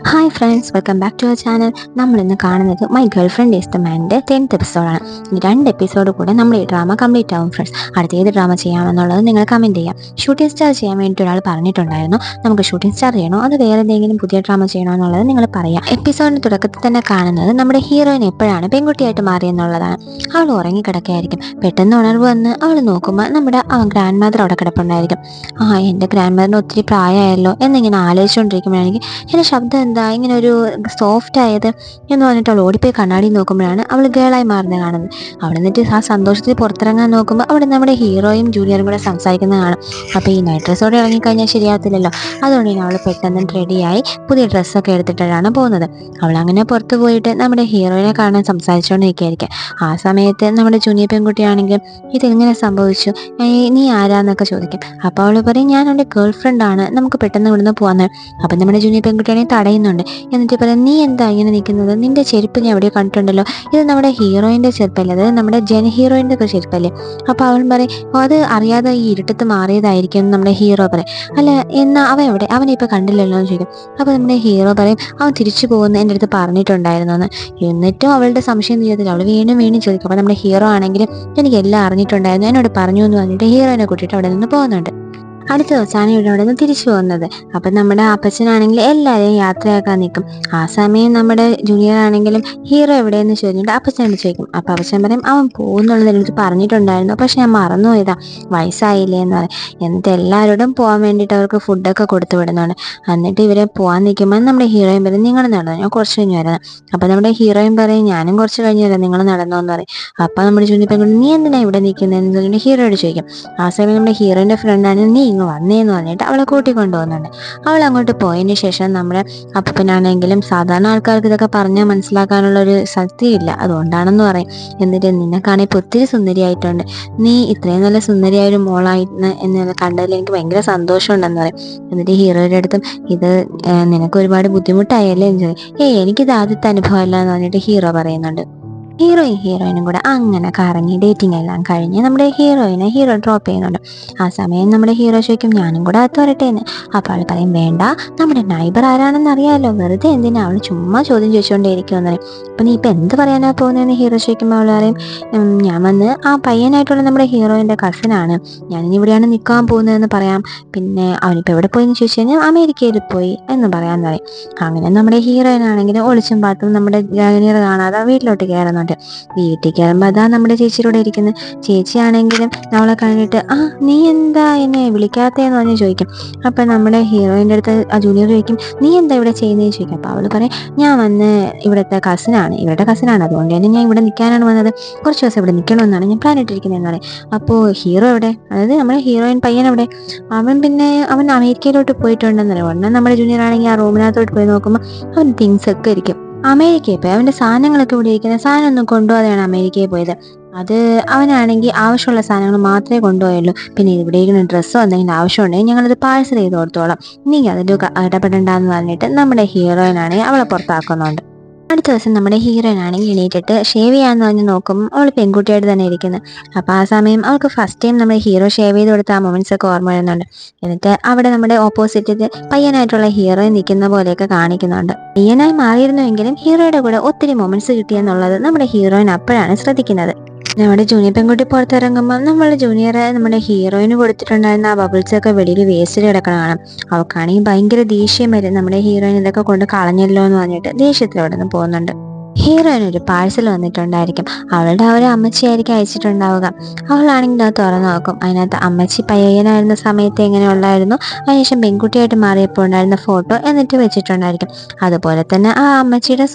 Hi friends, welcome back to our channel. നമ്മൾ ഇന്ന് കാണുന്നത് my girlfriend is the മാൻ്റെ 10th എപ്പിസോഡാണ്. ഇനി 2 എപ്പിസോഡ് കൂടെ നമ്മൾ ഈ ഡ്രാമ കംപ്ലീറ്റ് ആവും ഫ്രണ്ട്സ്. അടുത്ത ഏത് ഡ്രാമ ചെയ്യാമെന്നുള്ളത് നിങ്ങൾ കമൻറ്റ് ചെയ്യാം. ഷൂട്ടിംഗ് സ്റ്റാർ ചെയ്യാൻ വേണ്ടി ഒരാൾ പറഞ്ഞിട്ടുണ്ടായിരുന്നു. നമുക്ക് ഷൂട്ടിംഗ് സ്റ്റാർ ചെയ്യണോ അത് വേറെ എന്തെങ്കിലും പുതിയ ഡ്രാമ ചെയ്യണോ എന്നുള്ളത് നിങ്ങൾ പറയാം. എപ്പിസോഡിന് തുടക്കത്തിൽ തന്നെ കാണുന്നത് നമ്മുടെ ഹീറോയിൻ എപ്പോഴാണ് പെൺകുട്ടിയായിട്ട് മാറിയെന്നുള്ളതാണ്. അവൾ ഉറങ്ങിക്കിടക്കുകയായിരിക്കും. പെട്ടെന്ന് ഉണർവ് വന്ന് അവൾ നോക്കുമ്പോൾ നമ്മുടെ ഗ്രാൻഡ് മദർ അവിടെ കിടപ്പുണ്ടായിരിക്കും. എൻ്റെ ഗ്രാൻഡ് മദറിന് ഒത്തിരി പ്രായമായല്ലോ എന്നിങ്ങനെ ആലോചിച്ചുകൊണ്ടിരിക്കുമ്പോഴാണെങ്കിൽ എൻ്റെ ശബ്ദം എന്താ ഇങ്ങനെ ഒരു സോഫ്റ്റ് ആയത് എന്ന് പറഞ്ഞിട്ട് അവൾ ഓടിപ്പോയി കണ്ണാടി നോക്കുമ്പോഴാണ് അവൾ ഗേളായി മാറുന്നത് കാണുന്നത്. അവിടെ നിന്നിട്ട് ആ സന്തോഷത്തിൽ പുറത്തിറങ്ങാൻ നോക്കുമ്പോൾ അവിടെ നമ്മുടെ ഹീറോയും ജൂനിയറും കൂടെ സംസാരിക്കുന്നത് കാണും. അപ്പോൾ ഈ നൈറ്റ് ഡ്രസ്സോടെ ഇറങ്ങിക്കഴിഞ്ഞാൽ ശരിയാകത്തില്ലല്ലോ. അതുകൊണ്ട് തന്നെ അവൾ പെട്ടെന്ന് റെഡിയായി പുതിയ ഡ്രസ്സൊക്കെ എടുത്തിട്ടാണ് പോകുന്നത്. അവൾ അങ്ങനെ പുറത്ത് പോയിട്ട് നമ്മുടെ ഹീറോയിനെ കാണാൻ സംസാരിച്ചുകൊണ്ടിരിക്കുകയായിരിക്കും. ആ സമയത്ത് നമ്മുടെ ജൂനിയർ പെൺകുട്ടിയാണെങ്കിൽ ഇതെങ്ങനെ സംഭവിച്ചു, നീ ആരാന്നൊക്കെ ചോദിക്കും. അപ്പോൾ അവൾ പറയും, ഞാൻ എൻ്റെ ഗേൾ ഫ്രണ്ടാണ്, നമുക്ക് പെട്ടെന്ന് ഇവിടുന്ന് പോകാമെന്ന്. അപ്പം നമ്മുടെ ജൂനിയർ പെൺകുട്ടിയാണെങ്കിൽ തടയുന്നുണ്ട്. എന്നിട്ട് പറയാം, നീ എന്താ ഇങ്ങനെ നിൽക്കുന്നത്, നിന്റെ ചെരുപ്പ് ഞാൻ എവിടെയോ കണ്ടിട്ടുണ്ടല്ലോ, ഇത് നമ്മുടെ ഹീറോയിൻ്റെ ചെരുപ്പല്ലേ, അത് നമ്മുടെ ജൻ ഹീറോയിൻ്റെ ഒക്കെ ചെരുപ്പല്ലേ. അപ്പോൾ അവൻ പറയും, അത് അറിയാതെ ഈ ഇരുട്ടത്ത് മാറിയതായിരിക്കും എന്ന് നമ്മുടെ ഹീറോ പറയും. അല്ല എന്നാ അവൻ എവിടെ, അവനെ ഇപ്പോൾ കണ്ടില്ലല്ലോ എന്ന് ചോദിക്കും. അപ്പോൾ നമ്മുടെ ഹീറോ പറയും, അവൻ തിരിച്ചു പോകുന്ന എൻ്റെ അടുത്ത് പറഞ്ഞിട്ടുണ്ടായിരുന്നു എന്ന്. എന്നിട്ടും അവളുടെ സംശയം തീരത്തില്ല. അവൾ വീണ്ടും വീണ്ടും ചോദിക്കും. അപ്പോൾ നമ്മുടെ ഹീറോ ആണെങ്കിലും എനിക്ക് എല്ലാം അറിഞ്ഞിട്ടുണ്ടായിരുന്നു, എന്നോട് പറഞ്ഞു എന്ന് പറഞ്ഞിട്ട് ഹീറോയിനെ കൂട്ടിയിട്ട് അവിടെ നിന്ന് പോകുന്നുണ്ട്. അടുത്ത ദിവസമാണ് ഇവിടെ അവിടെ നിന്ന് തിരിച്ചു പോകുന്നത്. അപ്പം നമ്മുടെ അപ്പച്ചനാണെങ്കിൽ എല്ലാവരെയും യാത്രയാക്കാൻ നിൽക്കും. ആ സമയം നമ്മുടെ ജൂനിയർ ആണെങ്കിലും ഹീറോ എവിടെയെന്ന് ചോദിച്ചിട്ട് അപ്പച്ചനോട് ചോദിക്കും. അപ്പം അപ്പച്ചൻ പറയും, അവൻ പോകുന്നുള്ളത് എനിക്ക് പറഞ്ഞിട്ടുണ്ടായിരുന്നു, പക്ഷെ ഞാൻ മറന്നുപോയതാ, വയസ്സായില്ലേ എന്ന് പറയും. എന്നിട്ട് എല്ലാവരോടും പോകാൻ വേണ്ടിയിട്ട് അവർക്ക് ഫുഡൊക്കെ കൊടുത്തു വിടുന്നുണ്ട്. എന്നിട്ട് ഇവരെ പോകാൻ നിൽക്കുമ്പോൾ നമ്മുടെ ഹീറോയിൻ പറയും, നിങ്ങൾ നടന്നു, ഞാൻ കുറച്ച് കഴിഞ്ഞ് വരുന്നത്. അപ്പം നമ്മുടെ ഹീറോയിൻ പറയും, ഞാനും കുറച്ച് കഴിഞ്ഞ് വരാം, നിങ്ങൾ നടന്നോ എന്ന് പറയും. അപ്പം നമ്മുടെ ജൂനിയർ പെൺകുട്ടി, നീ എന്തിനാ ഇവിടെ നിൽക്കുന്നതെന്ന് പറഞ്ഞിട്ട് ഹീറോയോട് ചോദിക്കും. ആ സമയം നമ്മുടെ ഹീറോയിൻ്റെ ഫ്രണ്ടാണ്, നീ ഇങ്ങ് വന്നേന്ന് പറഞ്ഞിട്ട് അവളെ കൂട്ടിക്കൊണ്ടു പോകുന്നുണ്ട്. അവൾ അങ്ങോട്ട് പോയതിന് ശേഷം നമ്മുടെ അപ്പനാണെങ്കിലും സാധാരണ ആൾക്കാർക്ക് ഇതൊക്കെ പറഞ്ഞാൽ മനസ്സിലാക്കാനുള്ളൊരു ശക്തിയില്ല, അതുകൊണ്ടാണെന്ന് പറയും. എന്നിട്ട് നിന്നെക്കാണെങ്കിൽ ഇപ്പോൾ ഒത്തിരി സുന്ദരിയായിട്ടുണ്ട്, നീ ഇത്രയും നല്ല സുന്ദരിയായ ഒരു മോളായിരുന്നു എന്ന് കണ്ടതിൽ എനിക്ക് ഭയങ്കര സന്തോഷമുണ്ടെന്ന് പറയും. എന്നിട്ട് ഹീറോയുടെ അടുത്തും ഇത് നിനക്ക് ഒരുപാട് ബുദ്ധിമുട്ടായല്ലേ എന്ന് ചോദിക്കും. എനിക്കിത് ആദ്യത്തെ അനുഭവമല്ല എന്ന് പറഞ്ഞിട്ട് ഹീറോ പറയുന്നുണ്ട്. ഹീറോയിനും കൂടെ അങ്ങനെ കറങ്ങി ഡേറ്റിംഗ് എല്ലാം കഴിഞ്ഞ് നമ്മുടെ ഹീറോ ഡ്രോപ്പ് ചെയ്യുന്നുണ്ട്. ആ സമയം നമ്മുടെ ഹീറോ ചോദിക്കും, ഞാനും കൂടെ അകത്ത് വരട്ടെ എന്ന്. അപ്പോൾ അവൾ പറയും, വേണ്ട, നമ്മുടെ നൈബർ ആരാണെന്ന് അറിയാമല്ലോ, വെറുതെ എന്തിനാ അവൾ ചുമ്മാ ചോദ്യം ചോദിച്ചുകൊണ്ടേ ഇരിക്കുമെന്ന് പറയും. അപ്പം നീ ഇപ്പം എന്ത് പറയാനാ പോകുന്നതെന്ന് ഹീറോ ചോദിക്കുമ്പോൾ അവൾ പറയും, ഞാൻ വന്ന് ആ പയ്യനായിട്ടുള്ള നമ്മുടെ ഹീറോയിൻ്റെ കസിനാണ്, ഞാനിനി ഇവിടെയാണ് നിൽക്കാൻ പോകുന്നതെന്ന് പറയാം. പിന്നെ അവനിപ്പോൾ എവിടെ പോയി എന്ന് ചോദിച്ചു കഴിഞ്ഞാൽ അമേരിക്കയിൽ പോയി എന്ന് പറയാമെന്ന് പറയും. അങ്ങനെ നമ്മുടെ ഹീറോയിനാണെങ്കിൽ ഒളിച്ചും പാത്തും നമ്മുടെ ജൂനിയർ കാണാതെ വീട്ടിലോട്ട് കയറുന്നുണ്ട്. വീട്ടിൽ കയറുമ്പോൾ അതാ നമ്മുടെ ചേച്ചിയുടെ ഇരിക്കുന്നത്. ചേച്ചിയാണെങ്കിലും അവളെ കണ്ടിട്ട്, നീ എന്താ എന്നെ വിളിക്കാത്തതെന്ന് പറഞ്ഞ് ചോദിക്കും. അപ്പം നമ്മുടെ ഹീറോയിൻ്റെ അടുത്ത് ആ ജൂനിയർ ചോദിക്കും, നീ എന്താ ഇവിടെ ചെയ്യുന്നതെന്ന് ചോദിക്കും. അപ്പോൾ അവൾ പറയും, ഞാൻ വന്ന് ഇവിടുത്തെ ഇവരുടെ കസിനാണ്, അതുകൊണ്ട് തന്നെ ഞാൻ ഇവിടെ നിൽക്കാനാണ് വന്നത്, കുറച്ച് ദിവസം ഇവിടെ നിൽക്കണമെന്നാണ് ഞാൻ പ്ലാൻ ഇട്ടിരിക്കുന്നതെന്ന് പറയും. അപ്പോൾ ഹീറോ എവിടെ, അതായത് നമ്മുടെ ഹീറോയിൻ പയ്യൻ എവിടെ, അവൻ അമേരിക്കയിലോട്ട് പോയിട്ടുണ്ടെന്ന് പറയും. ഉടനെ നമ്മുടെ ജൂനിയർ ആണെങ്കിൽ ആ റൂമിനകത്തോട്ട് പോയി നോക്കുമ്പോൾ അവൻ തിങ്സ് ഒക്കെ ഇരിക്കും. അമേരിക്കയിൽ പോയി അവൻ്റെ സാധനങ്ങളൊക്കെ ഇവിടെ ഇരിക്കുന്ന സാധനമൊന്നും കൊണ്ടുപോകാതെയാണ് അമേരിക്കയിൽ പോയത്. അത് അവനാണെങ്കിൽ ആവശ്യമുള്ള സാധനങ്ങൾ മാത്രമേ കൊണ്ടുപോയുള്ളൂ. പിന്നെ ഇവിടെ ഇരിക്കുന്ന ഡ്രസ്സോ എന്തെങ്കിലും ആവശ്യമുണ്ടെങ്കിൽ ഞങ്ങളത് പാഴ്സൽ ചെയ്ത് കൊടുത്തോളാം, നീ അതിൽ ഇടപെടണ്ടെന്ന് പറഞ്ഞിട്ട് നമ്മുടെ ഹീറോയിനാണെങ്കിൽ അവളെ പുറത്താക്കുന്നുണ്ട്. അടുത്ത ദിവസം നമ്മുടെ ഹീറോയിനാണെങ്കിൽ എണീറ്റിട്ട് ഷേവ് ചെയ്യാന്ന് പറഞ്ഞ് നോക്കുമ്പോൾ അവൾ പെൺകുട്ടിയായിട്ട് തന്നെ ഇരിക്കുന്നത്. അപ്പോൾ ആ സമയം അവൾക്ക് ഫസ്റ്റ് ടൈം നമ്മുടെ ഹീറോ ഷേവ് ചെയ്ത് കൊടുത്ത ആ മൊമെന്റ്സ് ഒക്കെ ഓർമ്മ വരുന്നുണ്ട്. എന്നിട്ട് അവിടെ നമ്മുടെ ഓപ്പോസിറ്റ് പയ്യനായിട്ടുള്ള ഹീറോയിൻ നിൽക്കുന്ന പോലെയൊക്കെ കാണിക്കുന്നുണ്ട്. പയ്യനായി മാറിയിരുന്നുവെങ്കിലും ഹീറോയുടെ കൂടെ ഒത്തിരി മൊമെന്റ്സ് കിട്ടിയെന്നുള്ളത് നമ്മുടെ ഹീറോയിൻ അപ്പോഴാണ് ശ്രദ്ധിക്കുന്നത്. നമ്മുടെ ജൂനിയർ പെൺകുട്ടി പുറത്തിറങ്ങുമ്പോൾ നമ്മുടെ ഹീറോയിന് കൊടുത്തിട്ടുണ്ടായിരുന്ന ആ ബബിൾസ് ഒക്കെ വെളിയിൽ വേസ്റ്റിൽ കിടക്കണം കാണാം. അവൾക്കാണെങ്കിൽ ഭയങ്കര ദേഷ്യം വരും, നമ്മുടെ ഹീറോയിൻ ഇതൊക്കെ കൊണ്ട് കളഞ്ഞല്ലോ എന്ന് പറഞ്ഞിട്ട് ദേഷ്യത്തിൽ അവിടെ നിന്ന് പോകുന്നുണ്ട്. ഹീറോയിന് ഒരു പാഴ്സൽ വന്നിട്ടുണ്ടായിരിക്കും. അവളുടെ ഒരു അമ്മച്ചിയായിരിക്കും അയച്ചിട്ടുണ്ടാവുക. അവളാണെങ്കിൽ അത് തുറന്നു നോക്കും. അതിനകത്ത് അമ്മച്ചി പയ്യനായിരുന്ന സമയത്ത് എങ്ങനെ ഉള്ളായിരുന്നു, അതിനുശേഷം പെൺകുട്ടിയായിട്ട് മാറിയപ്പോൾ ഉണ്ടായിരുന്ന ഫോട്ടോ എന്നിട്ട് വെച്ചിട്ടുണ്ടായിരിക്കും. അതുപോലെ തന്നെ ആ അമ്മച്ചിയുടെ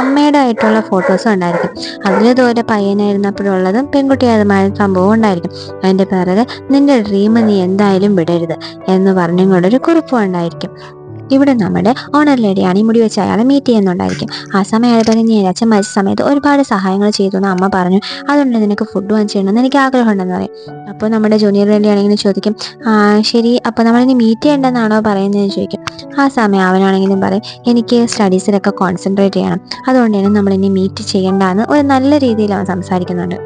അമ്മയുടെ ആയിട്ടുള്ള ഫോട്ടോസും ഉണ്ടായിരിക്കും. അതിലിതുപോലെ പയ്യനായിരുന്നപ്പോഴുള്ളതും പെൺകുട്ടിയായതുമായ സംഭവം ഉണ്ടായിരിക്കും. അതിൻ്റെ പിറകെ നിന്റെ ഡ്രീം നീ എന്തായാലും വിടരുത് എന്ന് പറഞ്ഞും കൊണ്ടൊരു കുറിപ്പും ഉണ്ടായിരിക്കും. ഇവിടെ നമ്മുടെ ഓണർ ലേഡിയാണ് ഈ മുടി വെച്ച് അയാളെ മീറ്റ് ചെയ്യുന്നുണ്ടായിരിക്കും. ആ സമയം അയാൾ പറഞ്ഞ്, നീ അച്ഛൻ മരിച്ച സമയത്ത് ഒരുപാട് സഹായങ്ങൾ ചെയ്തു എന്ന് അമ്മ പറഞ്ഞു, അതുകൊണ്ട് നിനക്ക് ഫുഡ് വാങ്ങിച്ചു ചെയ്യണമെന്ന് എനിക്ക് ആഗ്രഹമുണ്ടെന്ന് പറയും. അപ്പോൾ നമ്മുടെ ജൂനിയർ ലേഡി ആണെങ്കിലും ചോദിക്കും, ശരി, അപ്പോൾ നമ്മളിനി മീറ്റ് ചെയ്യേണ്ടെന്നാണോ പറയുന്നതെന്ന് ചോദിക്കും. ആ സമയം അവനാണെങ്കിലും പറയും, എനിക്ക് സ്റ്റഡീസിലൊക്കെ കോൺസെൻട്രേറ്റ് ചെയ്യണം, അതുകൊണ്ട് തന്നെ നമ്മളിനി മീറ്റ് ചെയ്യേണ്ടെന്ന് ഒരു നല്ല രീതിയിൽ അവൻ സംസാരിക്കുന്നുണ്ട്.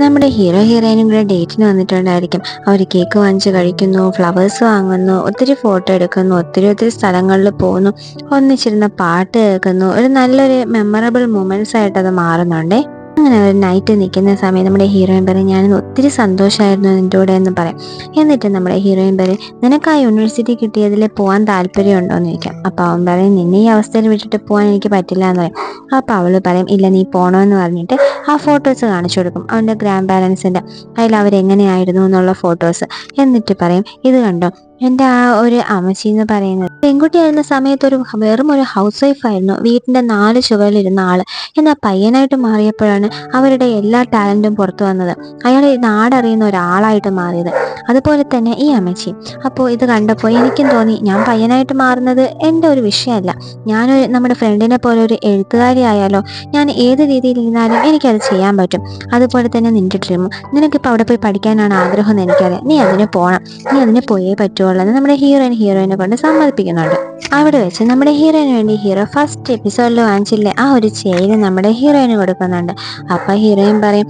നമ്മുടെ ഹീറോയിനും കൂടെ ഡേറ്റിന് വന്നിട്ടുണ്ടായിരിക്കും. അവർ കേക്ക് വാങ്ങിച്ച് കഴിക്കുന്നു, ഫ്ലവേഴ്സ് വാങ്ങുന്നു, ഒത്തിരി ഫോട്ടോ എടുക്കുന്നു, ഒത്തിരി സ്ഥലങ്ങളിൽ പോകുന്നു, ഒന്നിച്ചിരുന്ന പാട്ട് കേൾക്കുന്നു. ഒരു നല്ലൊരു മെമ്മറബിൾ മൊമെന്റ്സ് ആയിട്ട് അത് മാറുന്നുണ്ടേ. അങ്ങനെ ഒരു നൈറ്റ് നിൽക്കുന്ന സമയം നമ്മുടെ ഹീറോയിൻ പറയും, ഞാനിന്ന് ഒത്തിരി സന്തോഷമായിരുന്നു നിൻ്റെ കൂടെ എന്ന് പറയും. എന്നിട്ട് നമ്മുടെ ഹീറോയിൻ പറയും, നിനക്ക് ആ യൂണിവേഴ്സിറ്റി കിട്ടിയതിൽ പോകാൻ താല്പര്യമുണ്ടോ എന്ന് ചോദിക്കാം. അപ്പോൾ അവൻ പറയും, നിന്നെ ഈ അവസ്ഥയിൽ വിട്ടിട്ട് പോകാൻ എനിക്ക് പറ്റില്ല എന്ന് പറയും. അപ്പോൾ അവൾ പറയും, ഇല്ല നീ പോകണമെന്ന് പറഞ്ഞിട്ട് ആ ഫോട്ടോസ് കാണിച്ചു കൊടുക്കും, അവൻ്റെ ഗ്രാൻഡ് പാരൻസിൻ്റെ. അതിൽ അവരെങ്ങനെയായിരുന്നു എന്നുള്ള ഫോട്ടോസ്. എന്നിട്ട് പറയും, ഇത് കണ്ടോ, എൻ്റെ ആ ഒരു അമ്മച്ചി എന്ന് പറയുന്നത് പെൺകുട്ടിയായിരുന്ന സമയത്ത് വെറും ഒരു ഹൗസ് വൈഫ് ആയിരുന്നു, വീട്ടിൻ്റെ 4 ചുവരിലിരുന്ന ആള്. എന്നാൽ പയ്യനായിട്ട് മാറിയപ്പോഴാണ് അവരുടെ എല്ലാ ടാലൻറ്റും പുറത്തു വന്നത്, അയാൾ നാടറിയുന്ന ഒരാളായിട്ട് മാറിയത്. അതുപോലെ തന്നെ ഈ അമ്മച്ചി. അപ്പോൾ ഇത് കണ്ടപ്പോൾ എനിക്കും തോന്നി, ഞാൻ പയ്യനായിട്ട് മാറുന്നത് എൻ്റെ ഒരു വിഷയമല്ല, നമ്മുടെ ഫ്രണ്ടിനെ പോലെ ഒരു എഴുത്തുകാരി ആയാലോ, ഞാൻ ഏത് രീതിയിൽ ഇരുന്നാലും എനിക്കത് ചെയ്യാൻ പറ്റും. അതുപോലെ തന്നെ നിൻ്റെ ഡ്രീം, നിനക്കിപ്പോൾ അവിടെ പോയി പഠിക്കാനാണ് ആഗ്രഹം എന്ന് എനിക്കറിയാം, നീ അതിന് പോകണം, നീ അതിന് പോയേ പറ്റുള്ളൂ എന്ന് നമ്മുടെ ഹീറോയിനെ കൊണ്ട് സമ്മതിപ്പിക്കുന്നുണ്ട്. അവിടെ വെച്ച് നമ്മുടെ ഹീറോയിന് വേണ്ടി ഹീറോ ഫസ്റ്റ് എപ്പിസോഡിൽ വാങ്ങിച്ചില്ലേ ആ ഒരു ചെയിന് നമ്മുടെ ഹീറോയിന് കൊടുക്കുന്നുണ്ട്. അപ്പം ഹീറോയിൻ പറയും,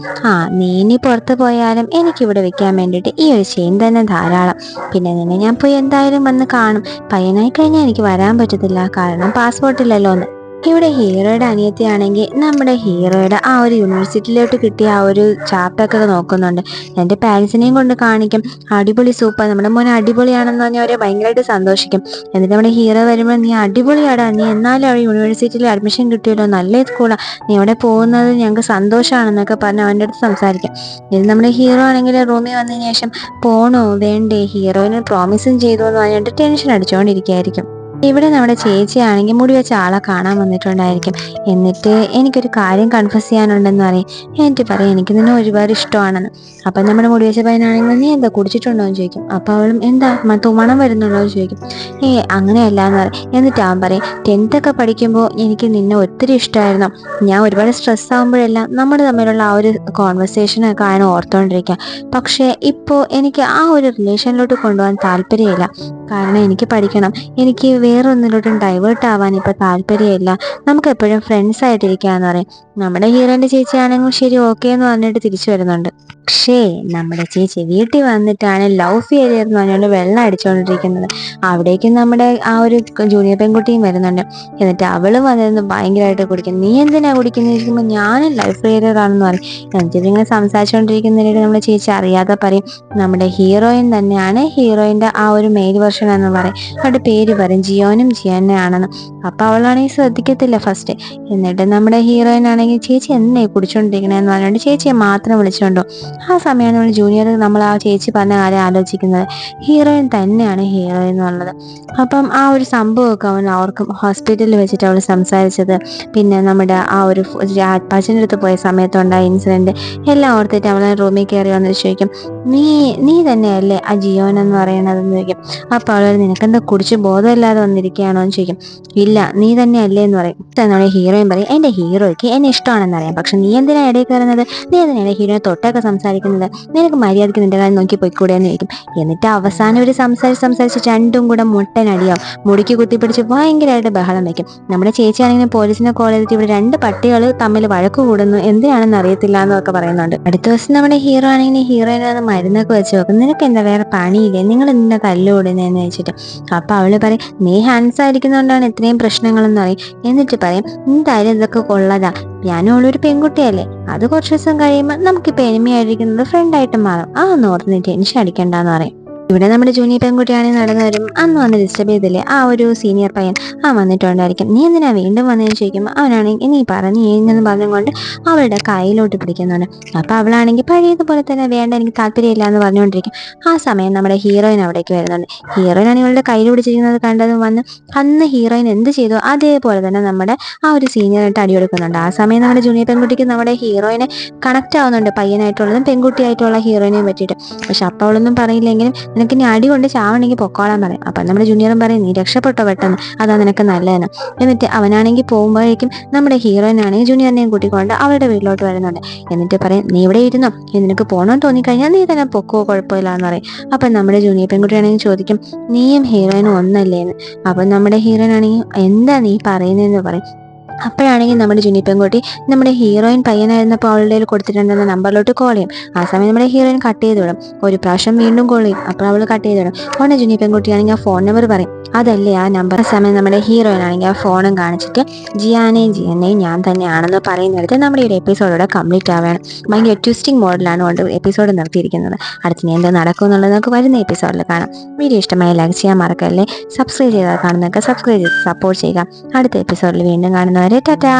നീ ഇനി പുറത്ത് പോയാലും എനിക്കിവിടെ വെക്കാൻ വേണ്ടിയിട്ട് ഈ ഒരു ചെയിൻ തന്നെ ധാരാളം, പിന്നെ നിന്നെ ഞാൻ പോയി എന്തായാലും വന്ന് കാണും, പയ്യനായി കഴിഞ്ഞാൽ എനിക്ക് വരാൻ പറ്റത്തില്ല, കാരണം പാസ്പോർട്ടില്ലല്ലോ എന്ന്. ഇവിടെ ഹീറോയുടെ അനിയത്തിയാണെങ്കിൽ നമ്മുടെ ഹീറോയുടെ ആ ഒരു യൂണിവേഴ്സിറ്റിയിലോട്ട് കിട്ടിയ ആ ഒരു ചാപ്റ്ററൊക്കെ നോക്കുന്നുണ്ട്. എൻ്റെ പാരൻസിനെയും കൊണ്ട് കാണിക്കും, അടിപൊളി സൂപ്പർ, നമ്മുടെ മോനെ അടിപൊളിയാണെന്ന് പറഞ്ഞാൽ അവരെ ഭയങ്കരമായിട്ട് സന്തോഷിക്കും. എന്നിട്ട് നമ്മുടെ ഹീറോ വരുമ്പോൾ, നീ അടിപൊളിയാടാ, നീ എന്നാലും അവിടെ യൂണിവേഴ്സിറ്റിയിൽ അഡ്മിഷൻ കിട്ടിയല്ലോ, നല്ല സ്കൂളാണ്, നീ അവിടെ പോകുന്നത് ഞങ്ങൾക്ക് സന്തോഷമാണെന്നൊക്കെ പറഞ്ഞ് അവൻ്റെ അടുത്ത് സംസാരിക്കും. ഇത് നമ്മുടെ ഹീറോ ആണെങ്കിൽ റൂമിൽ വന്നതിന് ശേഷം പോണോ വേണ്ടേ, ഹീറോയിന് പ്രോമിസും ചെയ്തു എന്ന് പറഞ്ഞിട്ട് ടെൻഷൻ അടിച്ചുകൊണ്ടിരിക്കുകയായിരിക്കും. ഇവിടെ നമ്മുടെ ചേച്ചിയാണെങ്കിൽ മുടി വെച്ച ആളെ കാണാൻ വന്നിട്ടുണ്ടായിരിക്കും. എന്നിട്ട് എനിക്കൊരു കാര്യം കൺഫസ് ചെയ്യാനുണ്ടെന്ന് പറയും. എന്നിട്ട് പറയും, എനിക്ക് നിന്നെ ഒരുപാട് ഇഷ്ടമാണെന്ന്. അപ്പം നമ്മുടെ മുടി വെച്ച പയ്യനാണെങ്കിൽ, നീ എന്താ കുടിച്ചിട്ടുണ്ടോ എന്ന് ചോദിക്കും. അപ്പോൾ അവളും, എന്താ തുമണം വരുന്നുണ്ടോ എന്ന് ചോദിക്കും. അങ്ങനെയല്ല എന്ന് പറയും. എന്നിട്ട് അവൻ പറയും, 10th ഒക്കെ പഠിക്കുമ്പോൾ എനിക്ക് നിന്നെ ഒത്തിരി ഇഷ്ടമായിരുന്നു, ഞാൻ ഒരുപാട് സ്ട്രെസ് ആകുമ്പോഴെല്ലാം നമ്മൾ തമ്മിലുള്ള ആ ഒരു കോൺവെർസേഷനൊക്കെ ആണ് ഓർത്തുകൊണ്ടിരിക്കുക, പക്ഷേ ഇപ്പോൾ എനിക്ക് ആ ഒരു റിലേഷനിലോട്ട് കൊണ്ടുപോകാൻ താല്പര്യമില്ല, കാരണം എനിക്ക് പഠിക്കണം, എനിക്ക് വേറൊന്നിലോട്ടും ഡൈവേർട്ട് ആവാൻ ഇപ്പോൾ താല്പര്യമില്ല, നമുക്ക് എപ്പോഴും ഫ്രണ്ട്സ് ആയിട്ടിരിക്കുകയെന്ന് പറയും. നമ്മുടെ ഹീറോൻ്റെ ചേച്ചിയാണെങ്കിൽ ശരി ഓക്കെ എന്ന് പറഞ്ഞിട്ട് തിരിച്ചു വരുന്നുണ്ട്. പക്ഷേ നമ്മുടെ ചേച്ചി വീട്ടിൽ വന്നിട്ടാണ് ലവ് ഫെയിലിയർ എന്ന് പറഞ്ഞുകൊണ്ട് വെള്ളം അടിച്ചുകൊണ്ടിരിക്കുന്നത്. അവിടേക്ക് നമ്മുടെ ആ ഒരു ജൂനിയർ പെൺകുട്ടിയും വരുന്നുണ്ട്. എന്നിട്ട് അവളും വന്നിരുന്ന് ഭയങ്കരമായിട്ട് കുടിക്കും. നീ എന്തിനാ കുടിക്കുന്നത്? ഞാനും ലൈഫ് ഫെയിലിയർ ആണെന്ന് പറയും. എന്നിട്ട് ഇങ്ങനെ സംസാരിച്ചുകൊണ്ടിരിക്കുന്നതിനിടെ നമ്മുടെ ചേച്ചി അറിയാതെ പറയും, നമ്മുടെ ഹീറോയിൻ തന്നെയാണ് ഹീറോയിൻ്റെ ആ ഒരു മെയിൽ വെർഷൻ എന്ന് പറയും. അവരുടെ പേര് പറയും, ജിയോനും ജിയോനാണെന്ന്. അപ്പോൾ അവളാണെങ്കിൽ ശ്രദ്ധിക്കത്തില്ല ഫസ്റ്റ്. എന്നിട്ട് നമ്മുടെ ഹീറോയിൻ ആണെങ്കിൽ, ചേച്ചി എന്നെ കുടിച്ചുകൊണ്ടിരിക്കണേന്ന് പറഞ്ഞുകൊണ്ട് ചേച്ചിയെ മാത്രം വിളിച്ചുകൊണ്ടോ. ആ സമയമാണ് നമ്മൾ ജൂനിയർ നമ്മൾ ആ ചേച്ചി പറഞ്ഞ കാര്യം ആലോചിക്കുന്നത്, ഹീറോയിൻ തന്നെയാണ് ഹീറോയിൻ എന്നുള്ളത്. അപ്പം ആ ഒരു സംഭവമൊക്കെ അവർക്കും ഹോസ്പിറ്റലിൽ വെച്ചിട്ട് അവൾ സംസാരിച്ചത്, പിന്നെ നമ്മുടെ ആ ഒരു അച്ഛൻ്റെ അടുത്ത് പോയ സമയത്തുണ്ടായ ഇൻസിഡൻറ്റ് എല്ലാം ഓർത്തിട്ട് അവളെ റൂമിൽ കയറി വന്നിട്ട് ചോദിക്കും, നീ തന്നെയല്ലേ ആ ജിയോൻ എന്ന് പറയണതെന്ന് ചോദിക്കും. അപ്പോൾ അവൾ, നിനക്കെന്താ കുടിച്ച് ബോധമില്ലാതെ വന്നിരിക്കുകയാണോ എന്ന് ചോദിക്കും. ഇല്ല, നീ തന്നെയല്ലേ എന്ന് പറയും. നമ്മുടെ ഹീറോയിൻ പറയും, എൻ്റെ ഹീറോയ്ക്ക് എന്നെ ഇഷ്ടമാണെന്നറിയാം, പക്ഷെ നീ എന്തിനാണ് ഇടയിൽ കയറുന്നത്, നീ എന്തിനാണ് ഹീറോയെ തൊട്ടൊക്കെ സംസാരിക്കുന്നത്, നിനക്ക് മര്യാദയ്ക്ക് നിന്റെ കാര്യം നോക്കി പോയിക്കൂടെ എന്ന് ചോദിക്കും. എന്നിട്ട് അവസാനം ഒരു സംസാരിച്ച് രണ്ടും കൂടെ മുട്ടനടിയാവും, മുടിക്ക് കുത്തിപ്പിടിച്ച് ഭയങ്കരമായിട്ട് ബഹളം വയ്ക്കും. നമ്മുടെ ചേച്ചിയാണെങ്കിൽ പോലീസിനെ കോൾ ചെയ്തിട്ട് ഇവിടെ 2 പട്ടികൾ തമ്മിൽ വഴക്ക് കൂടുന്നു, എന്തിനാണെന്ന് അറിയത്തില്ല എന്നൊക്കെ പറയുന്നുണ്ട്. അടുത്ത ദിവസം നമ്മുടെ ഹീറോ ആണെങ്കിൽ ഹീറോയിനെ വന്ന് മരുന്നൊക്കെ വെച്ച് നോക്കും. നിനക്ക് എന്താ വേറെ പണിയില്ലേ, നിങ്ങൾ എന്തിനാ തല്ലുകൂടുന്നതെന്ന് വെച്ചിട്ട്. അപ്പോൾ അവള് പറയും, നീ ഹാൻഡ്സ് ആയിരിക്കുന്നതുകൊണ്ടാണ് ഇത്രയും പ്രശ്നങ്ങളെന്ന് പറയും. എന്നിട്ട് പറയും, എന്തായാലും ഇതൊക്കെ കൊള്ളതാ, ഞാനും അവളൊരു പെൺകുട്ടിയല്ലേ, അത് കുറച്ച് ദിവസം കഴിയുമ്പോൾ നമുക്കിപ്പോൾ എനിമിയായിരിക്കുന്നത് ഫ്രണ്ടായിട്ട് മാറും, അതൊന്നും ഓർത്ത് നീ ടെൻഷൻ അടിക്കണ്ടെന്ന് പറയും. ഇവിടെ നമ്മുടെ ജൂനിയർ പെൺകുട്ടിയാണെങ്കിൽ നടന്നു വരും. അന്ന് വന്ന് ഡിസ്റ്റർബ് ചെയ്തില്ലേ ആ ഒരു സീനിയർ പയ്യൻ, വന്നിട്ടുണ്ടായിരിക്കും. നീ എന്തിനാ വീണ്ടും വന്നതെന്ന് ചോദിക്കുമ്പോൾ അവനാണെങ്കിൽ, നീ എന്ന് പറഞ്ഞുകൊണ്ട് അവളുടെ കയ്യിലോട്ട് പിടിക്കുന്നുണ്ട്. അപ്പോൾ അവളാണെങ്കിൽ പഴയതുപോലെ തന്നെ, വേണ്ട എനിക്ക് താല്പര്യമില്ല എന്ന് പറഞ്ഞുകൊണ്ടിരിക്കും. ആ സമയം നമ്മുടെ ഹീറോയിൻ അവിടേക്ക് വരുന്നുണ്ട്. ഹീറോയിനാണ് ഇവളുടെ കയ്യിൽ പിടിച്ചിരിക്കുന്നത് കണ്ടതും വന്ന്, അന്ന് ഹീറോയിൻ എന്ത് ചെയ്തു അതേപോലെ തന്നെ നമ്മുടെ ആ ഒരു സീനിയറായിട്ട് അടി കൊടുക്കുന്നുണ്ട്. ആ സമയം നമ്മുടെ ജൂനിയർ പെൺകുട്ടിക്ക് നമ്മുടെ ഹീറോയിനെ കണക്റ്റ് ആവുന്നുണ്ട്, പയ്യനായിട്ടുള്ളതും പെൺകുട്ടിയായിട്ടുള്ള ഹീറോയിനെയും പറ്റിയിട്ട്. പക്ഷെ അപ്പോൾ അവളൊന്നും പറയില്ലെങ്കിലും, നിനക്ക് ഇനി അടി കൊണ്ട് ചാവണമെങ്കിൽ പൊക്കോളാൻ പറയും. അപ്പം നമ്മുടെ ജൂനിയറും പറയും, നീ രക്ഷപ്പെട്ടോ പെട്ടെന്ന്, അതാ നിനക്ക് നല്ലതെന്ന്. എന്നിട്ട് അവനാണെങ്കിൽ പോകുമ്പോഴേക്കും നമ്മുടെ ഹീറോയിനാണെങ്കിൽ ജൂനിയറിനെയും കൂട്ടിക്കൊണ്ട് അവളുടെ വീട്ടിലോട്ട് വരുന്നുണ്ട്. എന്നിട്ട് പറയും, നീ ഇവിടെ ഇരുന്നോ, നിനക്ക് പോകണമെന്ന് തോന്നിക്കഴിഞ്ഞാൽ നീ തന്നെ പൊക്കോ, കുഴപ്പമില്ല എന്ന് പറയും. അപ്പം നമ്മുടെ ജൂനിയർ പെൺകുട്ടിയാണെങ്കിൽ ചോദിക്കും, നീയും ഹീറോയിനും ഒന്നല്ലേ എന്ന്. അപ്പം നമ്മുടെ ഹീറോയിനാണെങ്കിൽ, എന്താ നീ പറയുന്നതെന്ന് പറയും. അപ്പോഴാണെങ്കിൽ നമ്മുടെ ജുനി പെൺകുട്ടി നമ്മുടെ ഹീറോയിൻ പയ്യനായിരുന്നപ്പോൾ അവളുടെ കയ്യിൽ കൊടുത്തിട്ടുണ്ടെന്ന നമ്പറിലോട്ട് കോൾ ചെയ്യും. ആ സമയം നമ്മുടെ ഹീറോയിൻ കട്ട് ചെയ്ത് വിടും. ഒരു പ്രാവശ്യം വീണ്ടും കോൾ ചെയ്യും. അപ്പോൾ അവൾ കട്ട് ചെയ്ത് വിടും. ഉടനെ ജുനി പെൺകുട്ടിയാണെങ്കിൽ ആ ഫോൺ നമ്പർ പറയും. അതല്ലേ ആ നമ്പർ. ആ സമയം നമ്മുടെ ഹീറോയിൻ ആണെങ്കിൽ ആ ഫോണും കാണിച്ചിട്ട് ജിയാനെയും ഞാൻ തന്നെയാണെന്ന് പറയുന്നിടത്ത് നമ്മുടെ ഒരു എപ്പിസോഡോടെ കംപ്ലീറ്റ് ആവുകയാണ്. ഭയങ്കര ട്വിസ്റ്റിംഗ് മോഡലാണ് കൊണ്ട് എപ്പിസോഡ് നിർത്തിയിരിക്കുന്നത്. അടുത്തിനി എന്താ നടക്കും എന്നുള്ളത് നമുക്ക് വരുന്ന എപ്പിസോഡിൽ കാണാം. വീഡിയോ ഇഷ്ടമായി ലൈക്ക് ചെയ്യാൻ മറക്കല്ലേ. സബ്സ്ക്രൈബ് ചെയ്താൽ കാണുന്നതൊക്കെ സബ്സ്ക്രൈബ് ചെയ്ത് സപ്പോർട്ട് ചെയ്യുക. അടുത്ത എപ്പിസോഡിൽ വീണ്ടും കാണുന്നവരെ ടാറ്റാ.